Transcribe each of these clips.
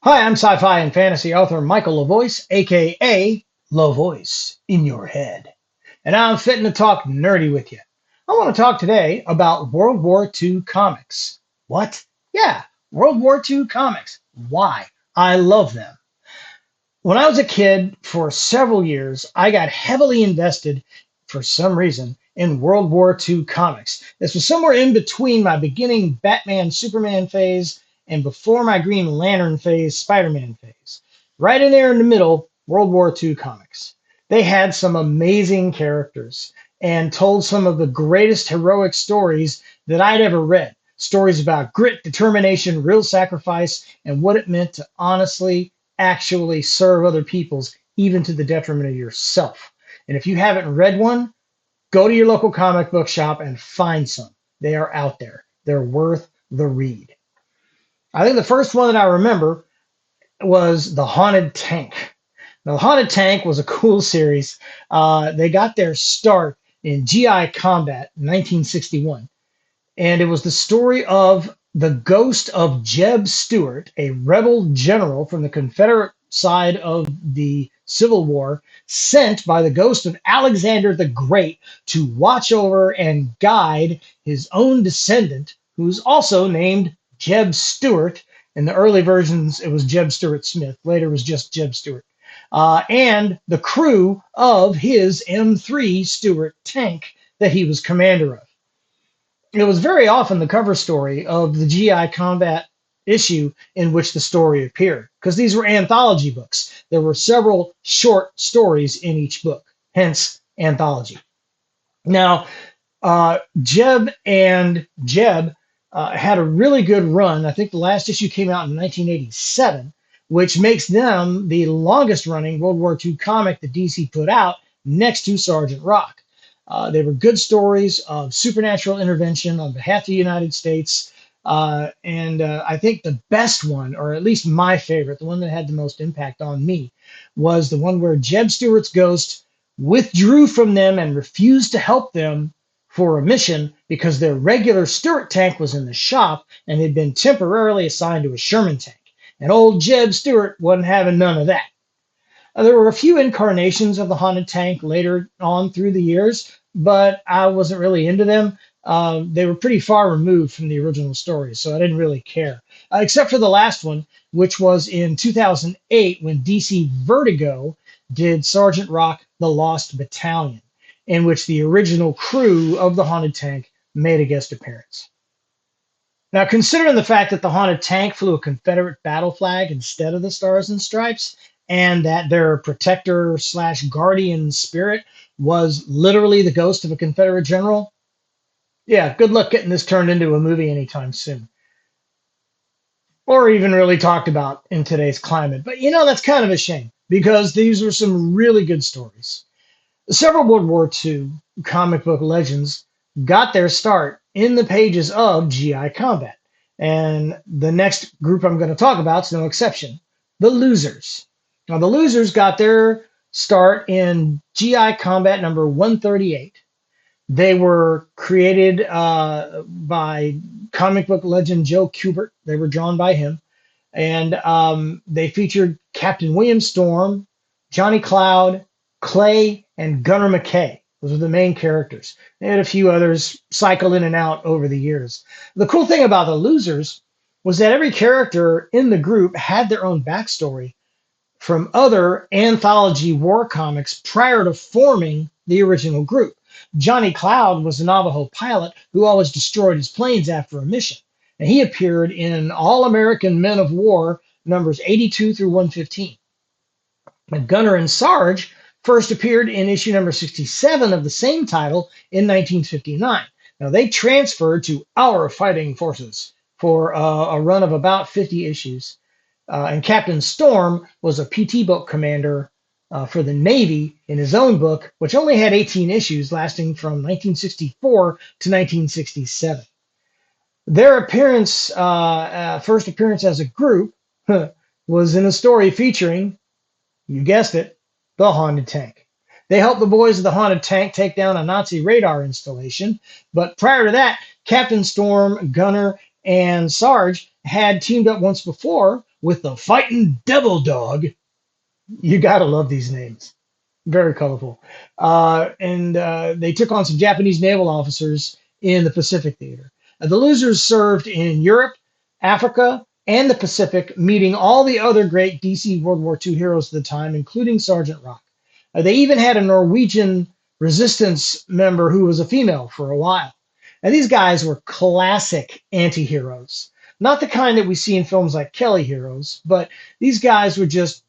Hi, I'm sci-fi and fantasy author Michael LaVoice, aka LaVoice in your head. And I'm fitting to talk nerdy with you. I want to talk today about World War II comics. What? Yeah, World War II comics. Why? I love them. When I was a kid, for several years, I got heavily invested, for some reason, in World War II comics. This was somewhere in between my beginning Batman Superman phase and before my Green Lantern phase, Spider Man phase. Right in there in the middle, World War II comics. They had some amazing characters and told some of the greatest heroic stories that I'd ever read. Stories about grit, determination, real sacrifice, and what it meant to honestly actually serve other people's, even to the detriment of yourself. And if you haven't read one, go to your local comic book shop and find some. They are out there. They're worth the read. I think the first one that I remember was The Haunted Tank. Now, The Haunted Tank was a cool series. They got their start in GI Combat in 1961. And it was the story of the ghost of Jeb Stuart, a rebel general from the Confederate side of the Civil War, sent by the ghost of Alexander the Great to watch over and guide his own descendant, who's also named Jeb Stuart. In the early versions, it was Jeb Stuart Smith. Later, it was just Jeb Stuart. And the crew of his M3 Stuart tank that he was commander of. It was very often the cover story of the GI Combat issue in which the story appeared, because these were anthology books. There were several short stories in each book, hence anthology. Now, Jeb had a really good run. I think the last issue came out in 1987, which makes them the longest running World War II comic that DC put out next to Sergeant Rock. They were good stories of supernatural intervention on behalf of the United States. And I think the best one, or at least my favorite, the one that had the most impact on me, was the one where Jeb Stuart's ghost withdrew from them and refused to help them for a mission because their regular Stuart tank was in the shop and had been temporarily assigned to a Sherman tank. And old Jeb Stuart wasn't having none of that. There were a few incarnations of the Haunted Tank later on through the years, but I wasn't really into them. They were pretty far removed from the original story, so I didn't really care. Except for the last one, which was in 2008 when DC Vertigo did Sergeant Rock, The Lost Battalion, in which the original crew of the Haunted Tank made a guest appearance. Now, considering the fact that the Haunted Tank flew a Confederate battle flag instead of the Stars and Stripes, and that their protector slash guardian spirit was literally the ghost of a Confederate general, yeah, good luck getting this turned into a movie anytime soon. Or even really talked about in today's climate. But that's kind of a shame because these are some really good stories. Several World War II comic book legends got their start in the pages of GI Combat. And the next group I'm going to talk about is no exception, the Losers. Now, the Losers got their start in GI Combat number 138. They were created by comic book legend Joe Kubert. They were drawn by him. And they featured Captain William Storm, Johnny Cloud, Clay, and Gunner McKay. Those were the main characters. They had a few others cycle in and out over the years. The cool thing about the Losers was that every character in the group had their own backstory from other anthology war comics prior to forming the original group. Johnny Cloud was a Navajo pilot who always destroyed his planes after a mission. And he appeared in All American Men of War numbers 82 through 115. And Gunner and Sarge first appeared in issue number 67 of the same title in 1959. Now, they transferred to Our Fighting Forces for a run of about 50 issues. And Captain Storm was a PT book commander for the Navy in his own book, which only had 18 issues lasting from 1964 to 1967. Their first appearance as a group, was in a story featuring, you guessed it, the Haunted Tank. They helped the boys of the Haunted Tank take down a Nazi radar installation, but prior to that, Captain Storm, Gunner, and Sarge had teamed up once before with the Fighting Devil Dog. You gotta love these names. Very colorful. And they took on some Japanese naval officers in the Pacific theater. The losers served in Europe, Africa, and the Pacific, meeting all the other great DC World War II heroes of the time, including Sergeant Rock. They even had a Norwegian resistance member who was a female for a while. Now, these guys were classic anti heroes. Not the kind that we see in films like Kelly Heroes, but these guys were just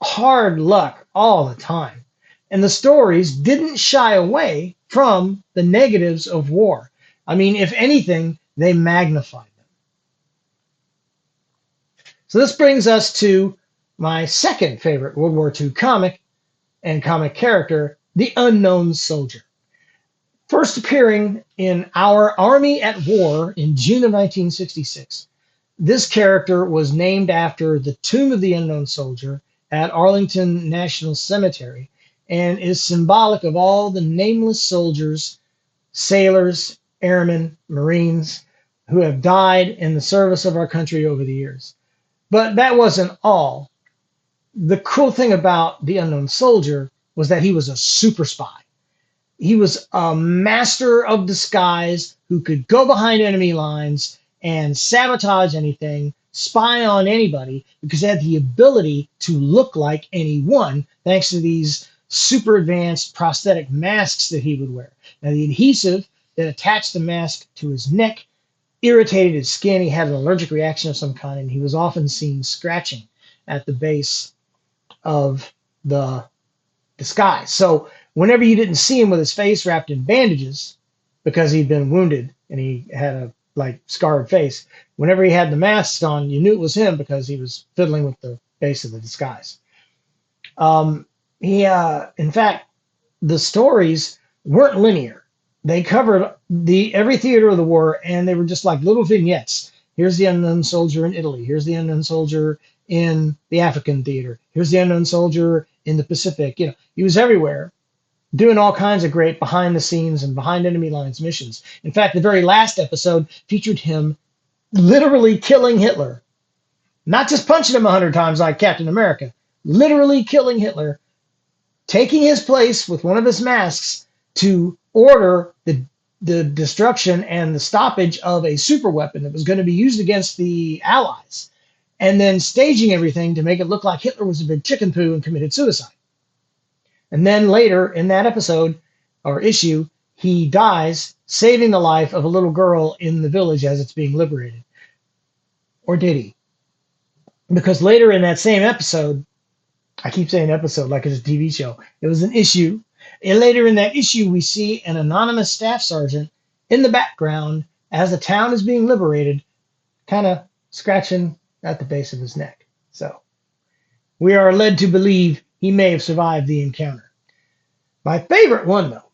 hard luck all the time. And the stories didn't shy away from the negatives of war. I mean, if anything, they magnified them. So this brings us to my second favorite World War II comic and comic character, the Unknown Soldier. First appearing in Our Army at War in June of 1966. This character was named after the Tomb of the Unknown Soldier at Arlington National Cemetery and is symbolic of all the nameless soldiers, sailors, airmen, Marines who have died in the service of our country over the years. But that wasn't all. The cool thing about the Unknown Soldier was that he was a super spy. He was a master of disguise who could go behind enemy lines and sabotage anything, spy on anybody, because he had the ability to look like anyone thanks to these super advanced prosthetic masks that he would wear. Now, the adhesive that attached the mask to his neck irritated his skin. He had an allergic reaction of some kind, and he was often seen scratching at the base of the disguise. So whenever you didn't see him with his face wrapped in bandages because he'd been wounded and he had a scarred face, whenever he had the mask on, you knew it was him because he was fiddling with the base of the disguise. In fact, the stories weren't linear. They covered every theater of the war, and they were just like little vignettes. Here's the Unknown Soldier in Italy. Here's the Unknown Soldier in the African theater. Here's the Unknown Soldier in the Pacific. He was everywhere, doing all kinds of great behind the scenes and behind enemy lines missions. In fact, the very last episode featured him literally killing Hitler. Not just punching him 100 times like Captain America, literally killing Hitler, taking his place with one of his masks to order the destruction and the stoppage of a super weapon that was going to be used against the Allies, and then staging everything to make it look like Hitler was a big chicken poo and committed suicide. And then later in that episode or issue, he dies saving the life of a little girl in the village as it's being liberated. Or did he? Because later in that same episode, I keep saying episode like it's a TV show, it was an issue. And later in that issue, we see an anonymous staff sergeant in the background as the town is being liberated, kind of scratching at the base of his neck. So we are led to believe he may have survived the encounter. My favorite one, though,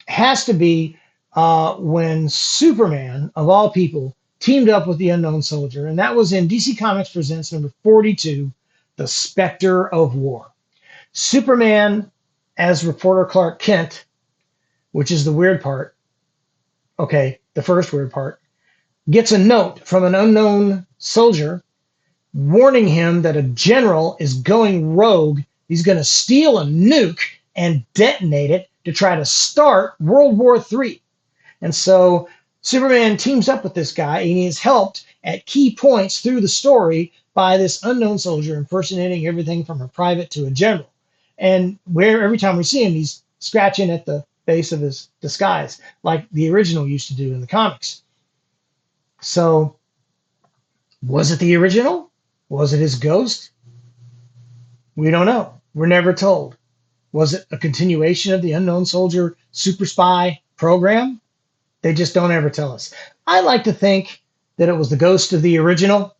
has to be when Superman, of all people, teamed up with the Unknown Soldier, and that was in DC Comics Presents number 42, The Spectre of War. Superman, as reporter Clark Kent, which is the weird part, okay, the first weird part, gets a note from an unknown soldier warning him that a general is going rogue. He's going to steal a nuke and detonate it to try to start World War III. And so Superman teams up with this guy, and he is helped at key points through the story by this unknown soldier impersonating everything from a private to a general. And where every time we see him, he's scratching at the base of his disguise, like the original used to do in the comics. So, was it the original? Was it his ghost? We don't know. We're never told. Was it a continuation of the Unknown Soldier super spy program? They just don't ever tell us. I like to think that it was the ghost of the original,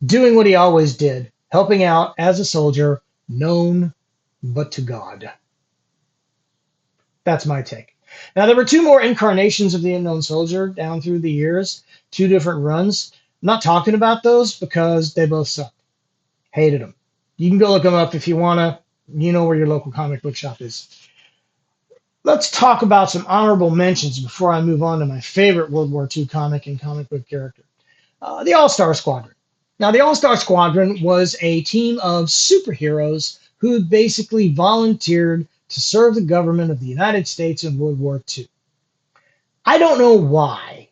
doing what he always did, helping out as a soldier, known but to God. That's my take. Now, there were two more incarnations of the Unknown Soldier down through the years, two different runs. I'm not talking about those because they both sucked. Hated them. You can go look them up if you want to. You know where your local comic book shop is. Let's talk about some honorable mentions before I move on to my favorite World War II comic and comic book character. The All-Star Squadron. Now, the All-Star Squadron was a team of superheroes who basically volunteered to serve the government of the United States in World War II. I don't know why,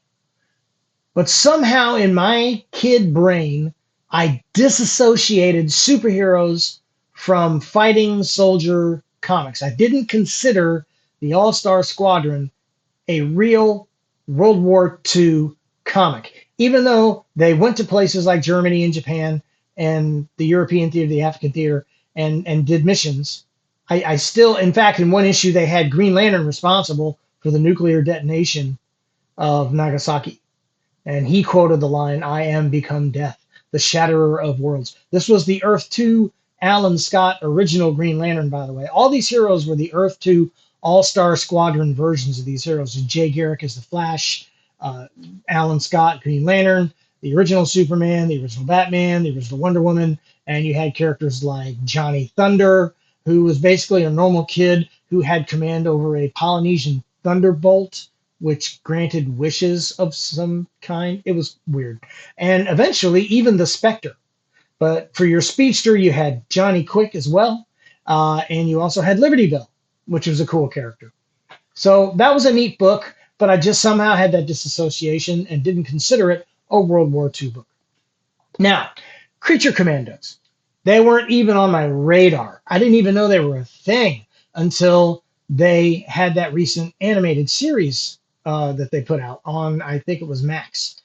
but somehow in my kid brain, I disassociated superheroes from fighting soldier comics. I didn't consider the All-Star Squadron a real World War II comic, even though they went to places like Germany and Japan and the European theater, the African theater, and did missions. I still, in fact, in one issue, they had Green Lantern responsible for the nuclear detonation of Nagasaki. And he quoted the line, "I am become death, the shatterer of worlds." This was the Earth 2 Alan Scott original Green Lantern, by the way. All these heroes were the Earth 2 All-Star Squadron versions of these heroes. Jay Garrick is the Flash, Alan Scott, Green Lantern, the original Superman, the original Batman, the original Wonder Woman, and you had characters like Johnny Thunder, who was basically a normal kid who had command over a Polynesian thunderbolt, which granted wishes of some kind. It was weird. And eventually, even the Spectre. But for your speedster, you had Johnny Quick as well. And you also had Liberty Bell, which was a cool character. So that was a neat book, but I just somehow had that disassociation and didn't consider it a World War II book. Now, Creature Commandos. They weren't even on my radar. I didn't even know they were a thing until they had that recent animated series that they put out on, I think it was Max,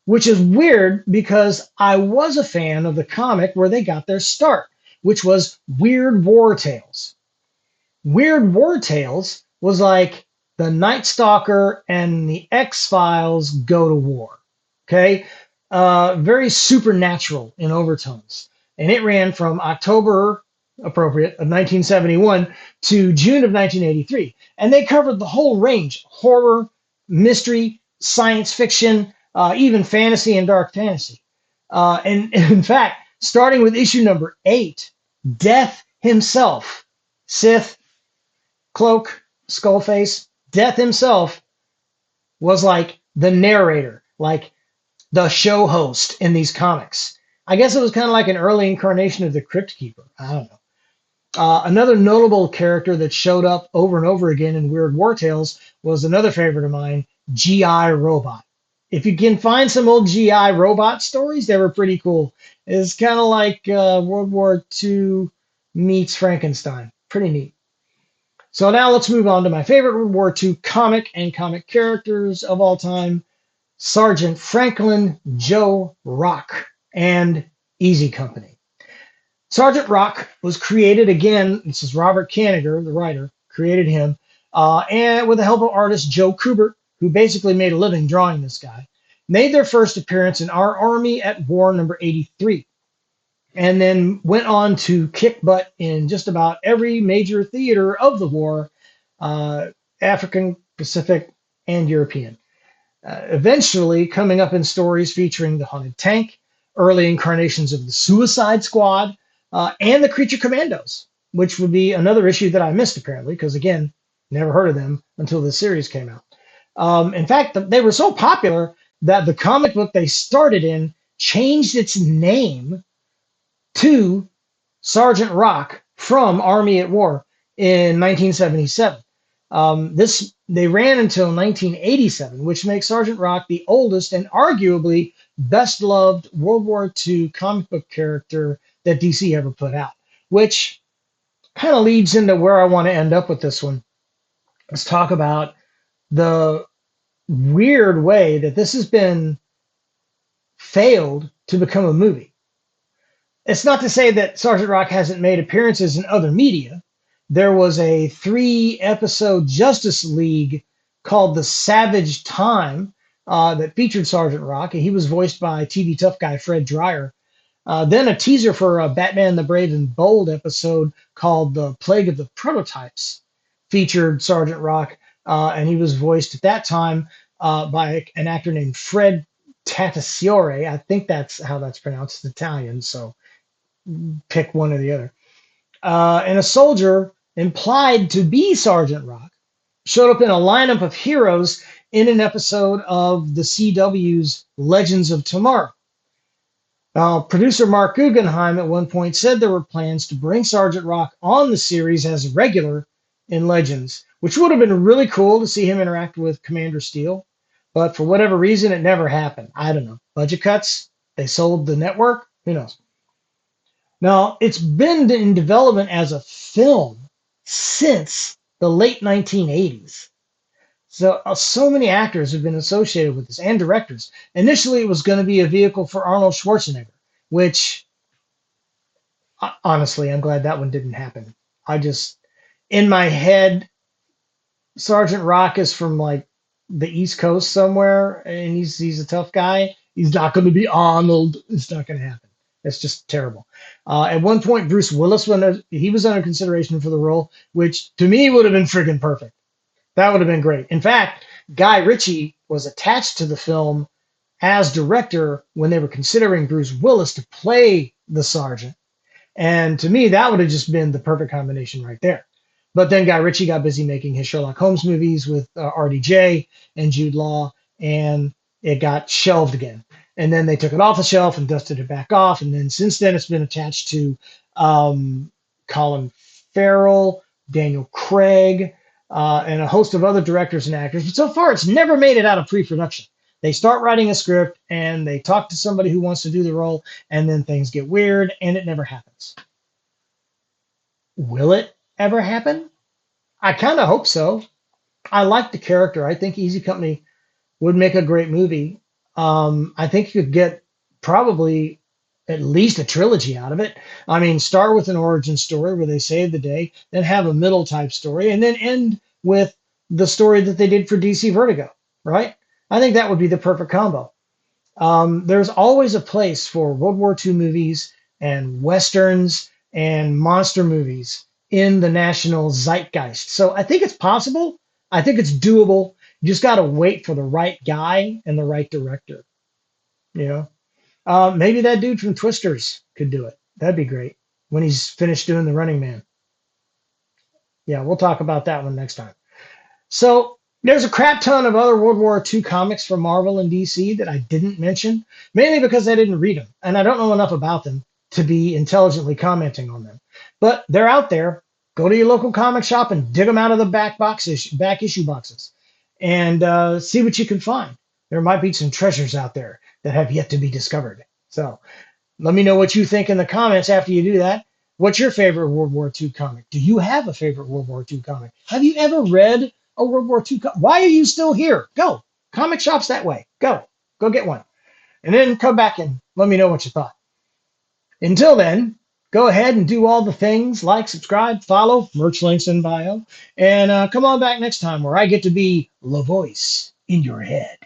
which is weird because I was a fan of the comic where they got their start, which was Weird War Tales. Weird War Tales was like the Night Stalker and the X-Files go to war. Okay? Very supernatural in overtones. And it ran from October, appropriate, of 1971 to June of 1983. And they covered the whole range: horror, mystery, science fiction, even fantasy and dark fantasy. And in fact, starting with issue number 8, Death himself, Sith, Cloak, Skullface, Death himself was like the narrator, like the show host in these comics. I guess it was kind of like an early incarnation of the Crypt Keeper. I don't know. Another notable character that showed up over and over again in Weird War Tales was another favorite of mine, G.I. Robot. If you can find some old G.I. Robot stories, they were pretty cool. It's kind of like World War II meets Frankenstein. Pretty neat. So now let's move on to my favorite World War II comic and comic characters of all time, Sergeant Franklin Joe Rock and Easy Company. Sergeant Rock was created again. This is Robert Kanigher, the writer, created him, and with the help of artist Joe Kubert, who basically made a living drawing this guy, made their first appearance in Our Army at War number 83, and then went on to kick butt in just about every major theater of the war, African, Pacific, and European. Eventually coming up in stories featuring the Haunted Tank, early incarnations of the Suicide Squad, and the Creature Commandos, which would be another issue that I missed apparently, because again, never heard of them until the series came out. In fact, they were so popular that the comic book they started in changed its name to Sergeant Rock from Army at War in 1977. They ran until 1987, which makes Sergeant Rock the oldest and arguably best loved World War II comic book character that DC ever put out, which kind of leads into where I want to end up with this one. Let's talk about the weird way that this has been failed to become a movie. It's not to say that Sergeant Rock hasn't made appearances in other media. There was a 3-episode Justice League called The Savage Time that featured Sergeant Rock, and he was voiced by TV tough guy Fred Dryer. Then a teaser for a Batman the Brave and Bold episode called The Plague of the Prototypes featured Sergeant Rock, and he was voiced at that time by an actor named Fred Tatasciore. I think that's how that's pronounced. It's Italian, so pick one or the other. And a soldier implied to be Sergeant Rock showed up in a lineup of heroes in an episode of the CW's Legends of Tomorrow. Producer Mark Guggenheim at one point said there were plans to bring Sergeant Rock on the series as a regular in Legends, which would have been really cool to see him interact with Commander Steel. But for whatever reason, it never happened. I don't know. Budget cuts? They sold the network? Who knows? Now, it's been in development as a film since the late 1980s. So many actors have been associated with this and directors. Initially, it was going to be a vehicle for Arnold Schwarzenegger, which honestly, I'm glad that one didn't happen. I just, in my head, Sergeant Rock is from like the East Coast somewhere, and he's a tough guy. He's not going to be Arnold. It's not going to happen. It's just terrible. At one point, Bruce Willis, when he was under consideration for the role, which to me would have been friggin' perfect. That would have been great. In fact, Guy Ritchie was attached to the film as director when they were considering Bruce Willis to play the sergeant. And to me, that would have just been the perfect combination right there. But then Guy Ritchie got busy making his Sherlock Holmes movies with RDJ and Jude Law, and it got shelved again. And then they took it off the shelf and dusted it back off. And then since then, it's been attached to Colin Farrell, Daniel Craig, and a host of other directors and actors. But so far, it's never made it out of pre-production. They start writing a script and they talk to somebody who wants to do the role, and then things get weird and it never happens. Will it ever happen? I kind of hope so. I like the character. I think Easy Company would make a great movie. I think you could get probably at least a trilogy out of it. I mean, start with an origin story where they save the day, then have a middle type story, and then end with the story that they did for DC Vertigo, right? I think that would be the perfect combo. There's always a place for World War II movies and Westerns and monster movies in the national zeitgeist. So I think it's possible. I think it's doable. You just got to wait for the right guy and the right director. You know, maybe that dude from Twisters could do it. That'd be great when he's finished doing The Running Man. Yeah, we'll talk about that one next time. So there's a crap ton of other World War II comics from Marvel and DC that I didn't mention, mainly because I didn't read them and I don't know enough about them to be intelligently commenting on them. But they're out there. Go to your local comic shop and dig them out of the back issue boxes, and see what you can find. There might be some treasures out there that have yet to be discovered. So let me know what you think in the comments after you do that. What's your favorite World War II comic? Do you have a favorite World War II comic? Have you ever read a World War II comic? Why are you still here? Go. Comic shops that way. Go. Go get one. And then come back and let me know what you thought. Until then, go ahead and do all the things like subscribe, follow, merch links in bio, and come on back next time where I get to be LaVoice in your head.